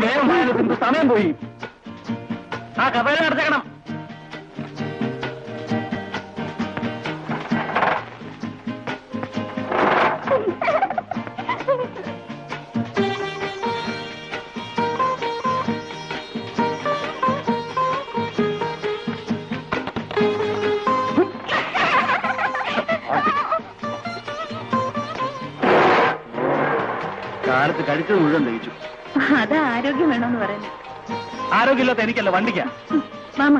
വേഗം വായനത്തിന് സമയം പോയി. ആ കഥയിൽ നടത്തേക്കണം. കാലത്ത് കഴിച്ചത് മുഴുവൻ ദഹിച്ചു. അത് ആരോഗ്യം വേണമെന്ന് പറയുന്നു. ആരോഗ്യമില്ലാത്ത എനിക്കല്ല, വണ്ടിക്കാ. മാഡം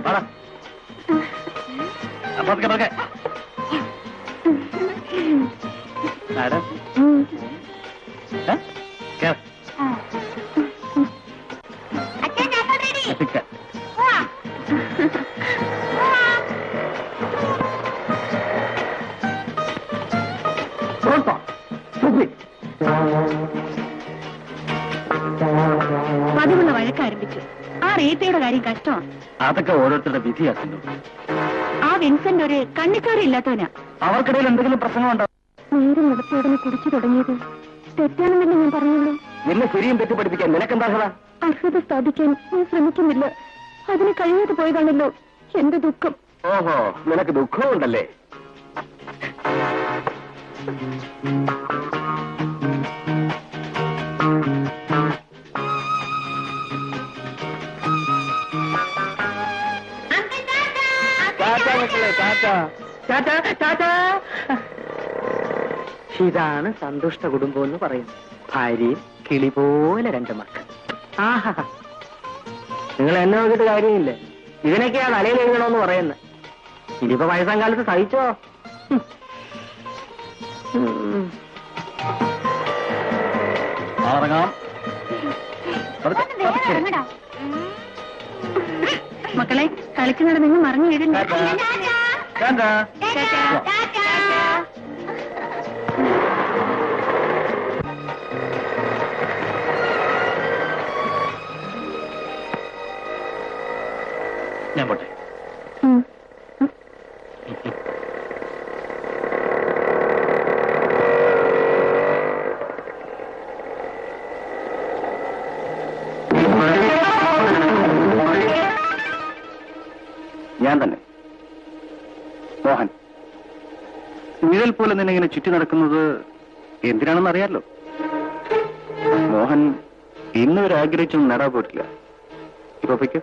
പതിവുള്ള വഴക്ക് ആരംഭിച്ചു. ആ റീത്തയുടെ കാര്യം കഷ്ടമാണ്. അതൊക്കെ ഓരോരുത്തരുടെ വിധിയാക്കുന്നു. ആ വിൻസെന്റ് ഒരു കണ്ണിക്കാരി ഇല്ലാത്തവനാ. അവർക്കിടയിൽ എന്തെങ്കിലും പ്രശ്നമുണ്ടോ? നേരം നടത്തിയോടനെ കുടിച്ചു തുടങ്ങിയത് തെറ്റാണെന്നല്ലേ ഞാൻ പറഞ്ഞുള്ളൂ. നിന്നെ ശരിയും തെറ്റ് പഠിപ്പിക്കാൻ നിനക്കെന്താ? അർഹത സ്ഥാപിക്കാൻ ഞാൻ ശ്രമിക്കുന്നില്ല. അതിന് കഴിയാതെ പോയതാണല്ലോ എന്റെ ദുഃഖം. ഓഹോ, നിനക്ക് ദുഃഖമുണ്ടല്ലേ? ഇതാണ് സന്തുഷ്ട കുടുംബം എന്ന് പറയുന്നത്. ഭാര്യയും കിളി പോലെ 2 മക്കൾ. ആഹാ, നിങ്ങൾ എന്നെ നോക്കിയിട്ട് കാര്യമില്ലേ? ഇതിനൊക്കെയാ തലയിൽ എഴുതണമെന്ന് പറയുന്നത്. ഇനിയിപ്പോ വയസ്സാം കാലത്ത് സഹിച്ചോ? മക്കളെ, കളിക്കുന്നിട നിങ്ങൾ മറിഞ്ഞു വീഴുന്നു. ഞാൻ പോട്ടെ. ഞാൻ തന്നെ മോഹൻ. നിഴൽ പോലെ നിന്നെ ഇങ്ങനെ ചുറ്റി നടക്കുന്നത് എന്തിനാണെന്ന് അറിയാലോ. മോഹൻ ഇന്നുവരെ ആഗ്രഹിച്ചൊന്നും നേടാൻ പോയിട്ടില്ല. ഇപ്പൊ പൊയ്ക്കോ.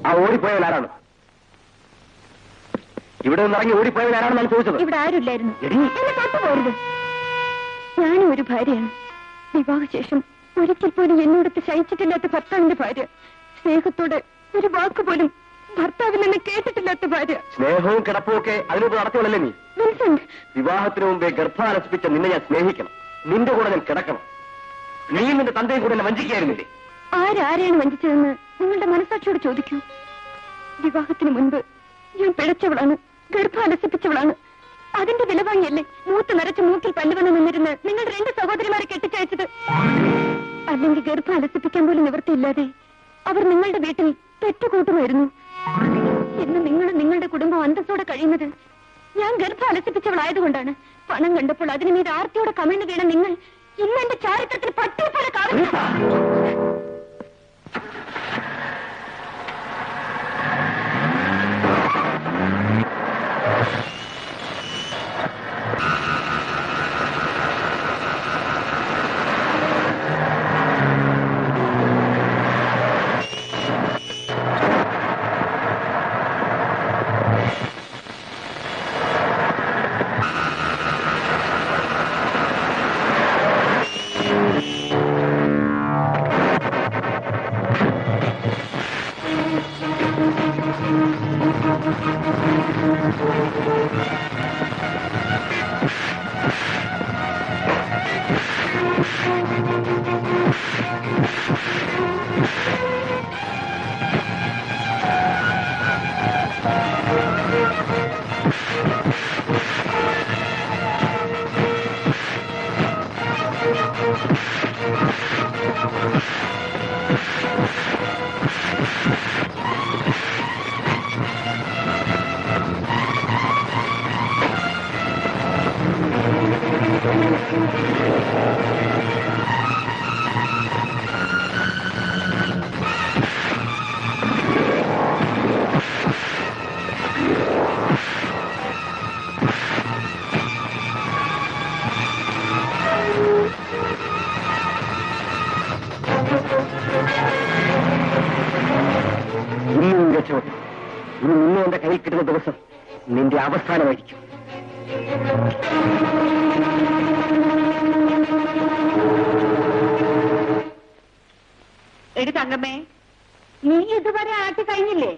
ആ ഓടിപ്പോയവരാരാണ്? ഇവിടെ നിന്ന് ഇറങ്ങി ഓടിപ്പോയവരാരാണെന്നാണ് ചോദിച്ചത്. ഇവിടെ ആരുമില്ലായിരുന്നു. എന്നെ തൊട്ടുപോരുത്. ഞാനും ഒരു ഭാര്യയാണ്. വിവാഹശേഷം ഒരിക്കൽ പോലും എന്നോടത്ത് ശയിച്ചിട്ടില്ലാത്ത ഭർത്താവിന്റെ ഭാര്യ. സ്നേഹത്തോടെ ഒരു വാക്കുപോലും ഭർത്താവിൽ നിന്ന് കേട്ടിട്ടില്ലാത്ത ഭാര്യ. സ്നേഹവും കിടപ്പും ഒക്കെ അതിനോട് നടത്തിയോളല്ലേ നീ? വിൻസെന്റ്, വിവാഹത്തിന് മുമ്പേ ഗർഭാലസിപ്പിച്ച നിന്നെ ഞാൻ സ്നേഹിക്കണം. നിന്റെ കൂടെ ഞാൻ കിടക്കണം. നീ നിന്റെ തന്തയും കൂടെ എന്നെ വഞ്ചിക്കായിരുന്നില്ലേ? ആരാരെയാണ് വഞ്ചിച്ചതെന്ന് നിങ്ങളുടെ മനസാക്ഷിയോട് ചോദിക്കൂ. വിവാഹത്തിന് മുൻപ് ഞാൻ പിഴച്ചവളാണ്, ഗർഭാലസിപ്പിച്ചവളാണ്. അതിന്റെ വില വാങ്ങിയല്ലേ മൂത്ത് നിറച്ച് മൂക്കിൽ പല്ലുവന്ന് നിന്നിരുന്ന് നിങ്ങൾ 2 സഹോദരിമാരെ കെട്ടിച്ചയച്ചത്. അല്ലെങ്കിൽ ഗർഭാലസിപ്പിക്കാൻ പോലും നിവൃത്തിയില്ലാതെ അവർ നിങ്ങളുടെ വീട്ടിൽ തെറ്റുകൂട്ടുമായിരുന്നു. ഇന്ന് നിങ്ങളുടെ കുടുംബം അന്തസ്സോടെ കഴിയുന്നത് ഞാൻ ഗർഭാലസിപ്പിച്ചവളായതുകൊണ്ടാണ്. പണം കണ്ടപ്പോൾ അതിന് മീത് ആർത്തിയോടെ കമിഴ്ന്നു വീണ നിങ്ങൾ ഇന്ന് എന്റെ ചാരിത്രത്തിൽ പട്ടിയെ പോലെ കാണുന്നു. ഇന്നും രക്ഷപ്പെട്ടു. ഇനി നിന്നെ എന്റെ കയ്യിൽ കിട്ടുന്ന ദിവസം നിന്റെ അവസാനമായിരിക്കും. എടി തങ്കമ്മേ, നീ ഇതുവരെ ആട്ടി കഴിഞ്ഞില്ലേ?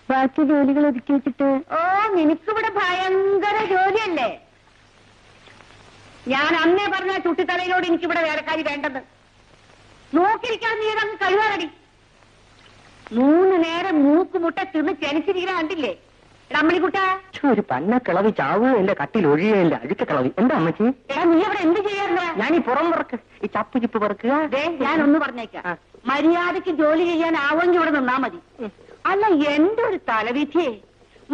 ബാക്കി ജോലികൾ ഒതുക്കി വെച്ചിട്ട്. ഓ, നിനക്കിവിടെ ഭയങ്കര ജോലിയല്ലേ? ഞാൻ അന്നേ പറഞ്ഞ ചുട്ടിത്തലയിലോട് എനിക്കിവിടെ വേലക്കാരി വേണ്ടെന്ന്. നോക്കിയിരിക്കാൻ നീ ഇതങ്ങ് കഴിവാറടി. 3 നേരം മൂക്കുമുട്ട തിന്ന് ചെനിച്ചിരിക്കുന്ന കണ്ടില്ലേ അമ്മണിക്കുട്ട? ഒരു പന്ന കിളവി ചാവുകയില്ല, കട്ടിൽ ഒഴിയുകയില്ല, അഴുക്ക കിളവി. എന്താ അമ്മച്ചി? എടാ, നീ അവിടെ എന്ത് ചെയ്യാറുണ്ട്? ഞാൻ ഈ പുറം പറക്ക്, ഈ ചപ്പ് ചിപ്പ് പറക്കുക. ഞാനൊന്ന് പറഞ്ഞേക്കാം, മര്യാദയ്ക്ക് ജോലി ചെയ്യാൻ ആവെങ്കിൽ ഇവിടെ നിന്നാ മതി. അല്ല, എന്റെ ഒരു തലവിധിയെ,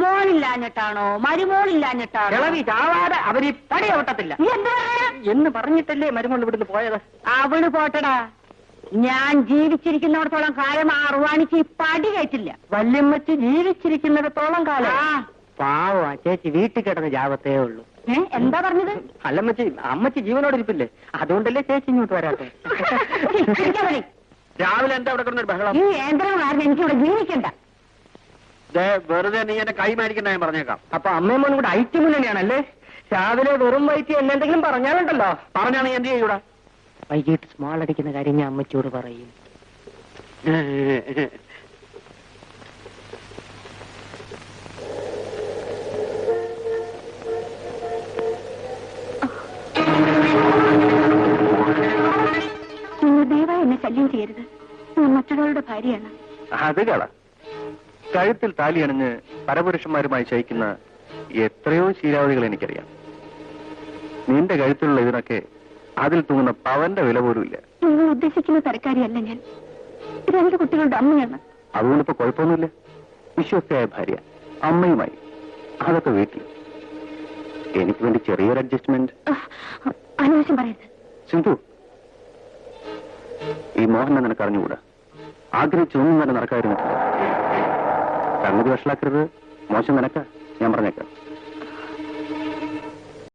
മോളില്ലാഞ്ഞിട്ടാണോ മരുമോളില്ലാഞ്ഞിട്ടാണോ? കിളവി ചാവാതെ അവര് പടി അവട്ടത്തില്ല എന്ന് പറഞ്ഞിട്ടല്ലേ മരുമോൾ ഇവിടുന്ന് പോയത്. അവള് പോട്ടടാ, ഞാൻ ജീവിച്ചിരിക്കുന്നിടത്തോളം കാലം അറുവാണിക്ക് ഈ പടി കയറ്റില്ല. വല്യമ്മച്ചി ജീവിച്ചിരിക്കുന്നിടത്തോളം കാലം ആ. പാവ ചേച്ചി വീട്ടിൽ കിടന്ന് ജാവത്തേ ഉള്ളൂ. എന്താ പറഞ്ഞത്? അല്ലമ്മച്ചി, അമ്മച്ചി ജീവനോട് ഇരിപ്പില്ലേ, അതുകൊണ്ടല്ലേ ചേച്ചി ഇങ്ങോട്ട് വരാട്ടെ. രാവിലെ എന്താ ഇവിടെ കിടന്നൊരു ബഹളം? ഈ യന്ത്രം കാരണം എനിക്കിവിടെ ജീവിക്കണ്ട. വെറുതെ നീ എന്നെ കൈ മേടിക്കണ്ട, ഞാൻ പറഞ്ഞേക്കാം. അപ്പൊ അമ്മയും മോനും കൂടെ ഐറ്റം മുന്നണിയാണല്ലേ? രാവിലെ വെറും വയറ്റി എന്നെന്തെങ്കിലും പറഞ്ഞാലുണ്ടല്ലോ. പറഞ്ഞാണ് എന്ത് ചെയ്യൂടാ? വൈകിട്ട് സ്മാൾ അടിക്കുന്ന കാര്യം ഞാൻ അമ്മച്ചോട് പറയും. നിങ്ങൾ ദയവായി എന്നെ ശല്യം ചെയ്യരുത്. ഞാൻ മറ്റൊരാളുടെ ഭാര്യയാണ്. അത് കള. കഴുത്തിൽ താലി അണിഞ്ഞ് പരപുരുഷന്മാരുമായി ശയിക്കുന്ന എത്രയോ ശീലാവധികൾ എനിക്കറിയാം. നിന്റെ കഴുത്തിലുള്ള ഇതിനൊക്കെ അതിൽ തൂങ്ങുന്ന പവന്റെ വില പോലും ഇല്ല. നിങ്ങൾ ഉദ്ദേശിക്കുന്ന തരക്കാരിയല്ല ഞാൻ. 2 കുട്ടികളുടെ അമ്മയാണ്. അതുകൊണ്ടിപ്പോ കുഴപ്പമൊന്നുമില്ല. വിശ്വസ്തയായ ഭാര്യ, അമ്മയുമായി, അതൊക്കെ വീട്ടിൽ. എനിക്ക് വേണ്ടി ചെറിയൊരു അഡ്ജസ്റ്റ്മെന്റ്. അനാവശ്യം പറയരുത്. സിന്ധു, ഈ മോഹനെ നിനക്ക് അറിഞ്ഞുകൂടാ. ആഗ്രഹിച്ചൊന്നും തന്നെ നടക്കാതിരുന്നു. സംഗതി വഷളാക്കരുത്. മോശം നിനക്ക, ഞാൻ പറഞ്ഞേക്കാം.